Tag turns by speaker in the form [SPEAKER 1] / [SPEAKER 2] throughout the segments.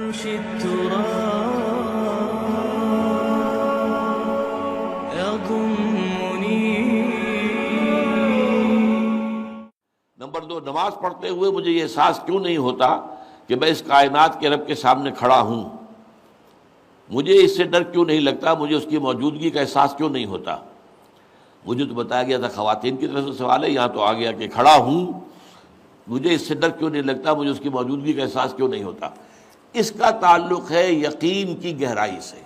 [SPEAKER 1] يمشي التراب يضمني.
[SPEAKER 2] نمبر 2، نماز پڑھتے ہوئے مجھے یہ احساس کیوں نہیں ہوتا کہ میں اس کائنات کے رب کے سامنے کھڑا ہوں؟ مجھے اس سے ڈر کیوں نہیں لگتا؟ مجھے اس کی موجودگی کا احساس کیوں نہیں ہوتا؟ مجھے تو بتایا گیا تھا خواتین کی طرف سے سوال ہے، یہاں تو آ گیا کہ کھڑا ہوں، مجھے اس سے ڈر کیوں نہیں لگتا؟ مجھے اس کی موجودگی کا احساس کیوں نہیں ہوتا؟ اس کا تعلق ہے یقین کی گہرائی سے.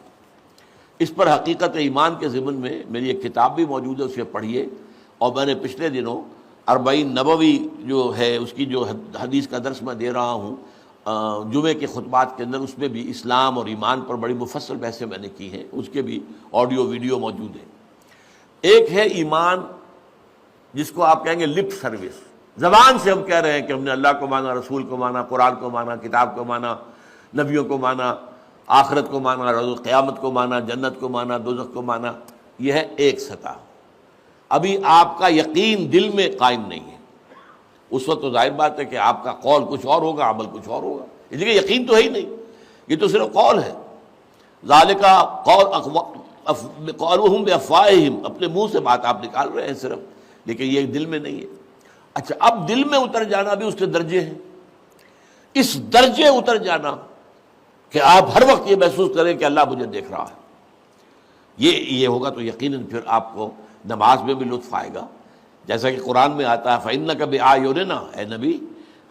[SPEAKER 2] اس پر حقیقت ایمان کے ضمن میں میری ایک کتاب بھی موجود ہے، اسے پڑھیے. اور میں نے پچھلے دنوں 40 نبوی جو ہے اس کی جو حدیث کا درس میں دے رہا ہوں جمعے کے خطبات کے اندر، اس میں بھی اسلام اور ایمان پر بڑی مفصل بحثیں میں نے کی ہیں، اس کے بھی آڈیو ویڈیو موجود ہیں. ایک ہے ایمان جس کو آپ کہیں گے لپ سروس، زبان سے ہم کہہ رہے ہیں کہ ہم نے اللہ کو مانا، رسول کو مانا، قرآن کو مانا، کتاب کو مانا، نبیوں کو مانا، آخرت کو مانا، روز قیامت کو مانا، جنت کو مانا، دوزخ کو مانا. یہ ہے ایک سطح. ابھی آپ کا یقین دل میں قائم نہیں ہے. اس وقت تو ظاہر بات ہے کہ آپ کا قول کچھ اور ہوگا، عمل کچھ اور ہوگا، اس لیے یقین تو ہے ہی نہیں، یہ تو صرف قول ہے. ذالک قولہم بافواہہم، اپنے منہ سے بات آپ نکال رہے ہیں صرف، لیکن یہ دل میں نہیں ہے. اچھا، اب دل میں اتر جانا بھی اس کے درجے ہیں. اس درجے اتر جانا کہ آپ ہر وقت یہ محسوس کریں کہ اللہ مجھے دیکھ رہا ہے، یہ ہوگا تو یقیناً پھر آپ کو نماز میں بھی لطف آئے گا. جیسا کہ قرآن میں آتا ہے فَإِنَّكَ بِأَعْيُنِنَا، اے نبی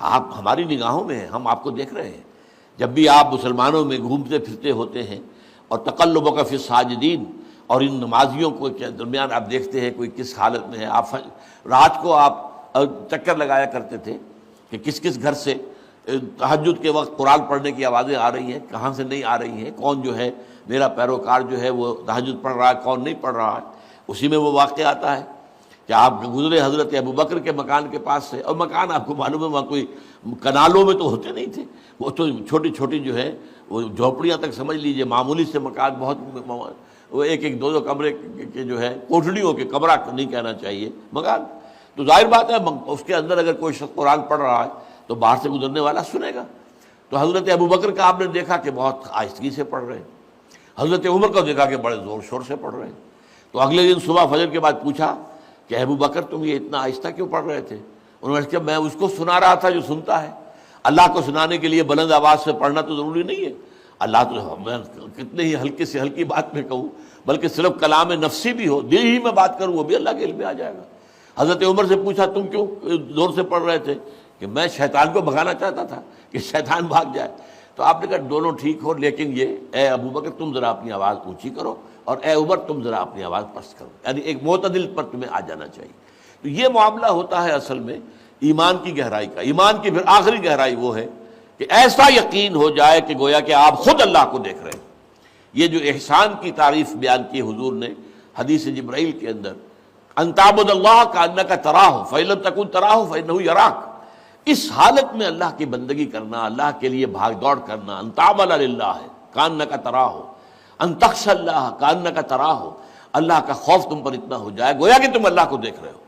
[SPEAKER 2] آپ ہماری نگاہوں میں ہیں، ہم آپ کو دیکھ رہے ہیں. جب بھی آپ مسلمانوں میں گھومتے پھرتے ہوتے ہیں اور تقلبک فی الساجدین، اور ان نمازیوں کو کے درمیان آپ دیکھتے ہیں کوئی کس حالت میں ہے. آپ رات کو آپ چکر لگایا کرتے تھے کہ کس کس گھر سے تہجد کے وقت قرآن پڑھنے کی آوازیں آ رہی ہیں، کہاں سے نہیں آ رہی ہیں، کون جو ہے میرا پیروکار جو ہے وہ تہجد پڑھ رہا ہے، کون نہیں پڑھ رہا ہے. اسی میں وہ واقعہ آتا ہے کہ آپ گزرے حضرت ابوبکر کے مکان کے پاس سے، اور مکان آپ کو معلوم ہے وہاں کوئی کنالوں میں تو ہوتے نہیں تھے، وہ تو چھوٹی چھوٹی جو ہے وہ جھوپڑیاں تک سمجھ لیجئے، معمولی سے مکان، بہت وہ ایک ایک 2 کمرے کے جو ہے کوٹڑیوں کے، کمرہ نہیں کہنا چاہیے، مکان. تو ظاہر بات ہے اس کے اندر اگر کوئی شخص قرآن پڑھ رہا ہے تو باہر سے گزرنے والا سنے گا. تو حضرت ابوبکر کا آپ نے دیکھا کہ بہت آہستگی سے پڑھ رہے ہیں، حضرت عمر کو دیکھا کہ بڑے زور شور سے پڑھ رہے ہیں. تو اگلے دن صبح فجر کے بعد پوچھا کہ ابوبکر تم یہ اتنا آہستہ کیوں پڑھ رہے تھے؟ انہوں نے کہا میں اس کو سنا رہا تھا جو سنتا ہے. اللہ کو سنانے کے لیے بلند آواز سے پڑھنا تو ضروری نہیں ہے. اللہ تو میں کتنے ہی ہلکی سے ہلکی بات میں کہوں، بلکہ صرف کلام نفسی بھی ہو، دل ہی میں بات کروں، وہ بھی اللہ کے علم میں آ جائے گا. حضرت عمر سے پوچھا تم کیوں زور سے پڑھ رہے تھے؟ کہ میں شیطان کو بھگانا چاہتا تھا کہ شیطان بھاگ جائے. تو آپ نے کہا دونوں ٹھیک ہو، لیکن یہ اے ابوبکر تم ذرا اپنی آواز اونچی کرو، اور اے عمر تم ذرا اپنی آواز پست کرو، یعنی ایک معتدل پر تمہیں آ جانا چاہیے. تو یہ معاملہ ہوتا ہے اصل میں ایمان کی گہرائی کا. ایمان کی پھر آخری گہرائی وہ ہے کہ ایسا یقین ہو جائے کہ گویا کہ آپ خود اللہ کو دیکھ رہے ہیں. یہ جو احسان کی تعریف بیان کی حضور نے حدیث جبرائیل کے اندر، ان تعبد اللہ کانک تراہ فإن لم تکن تراہ فإنہ یراک، اس حالت میں اللہ کی بندگی کرنا، اللہ کے لیے بھاگ دوڑ کرنا. ان تعمل للہ کانک تراہ، ان تخشى اللہ کانک تراہ، اللہ کا خوف تم پر اتنا ہو جائے گویا کہ تم اللہ کو دیکھ رہے ہو.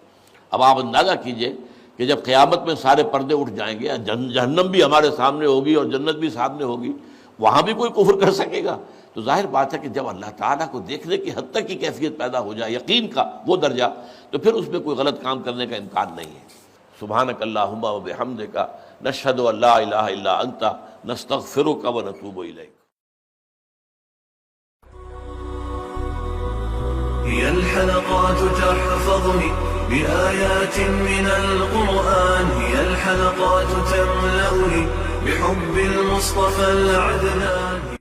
[SPEAKER 2] اب آپ اندازہ کیجئے کہ جب قیامت میں سارے پردے اٹھ جائیں گے، جہنم بھی ہمارے سامنے ہوگی اور جنت بھی سامنے ہوگی، وہاں بھی کوئی کفر کر سکے گا؟ تو ظاہر بات ہے کہ جب اللہ تعالیٰ کو دیکھنے کی حد تک کی کیفیت پیدا ہو جائے، یقین کا وہ درجہ، تو پھر اس میں کوئی غلط کام کرنے کا امکان نہیں ہے. سبحانک اللہم و بحمدک نشہد ان لا الہ الا انت نستغفرک و نتوب الیک.
[SPEAKER 1] هي الحلقات تحفظني بآيات من القرآن، هي الحلقات تملأني بحب المصطفى العدنان.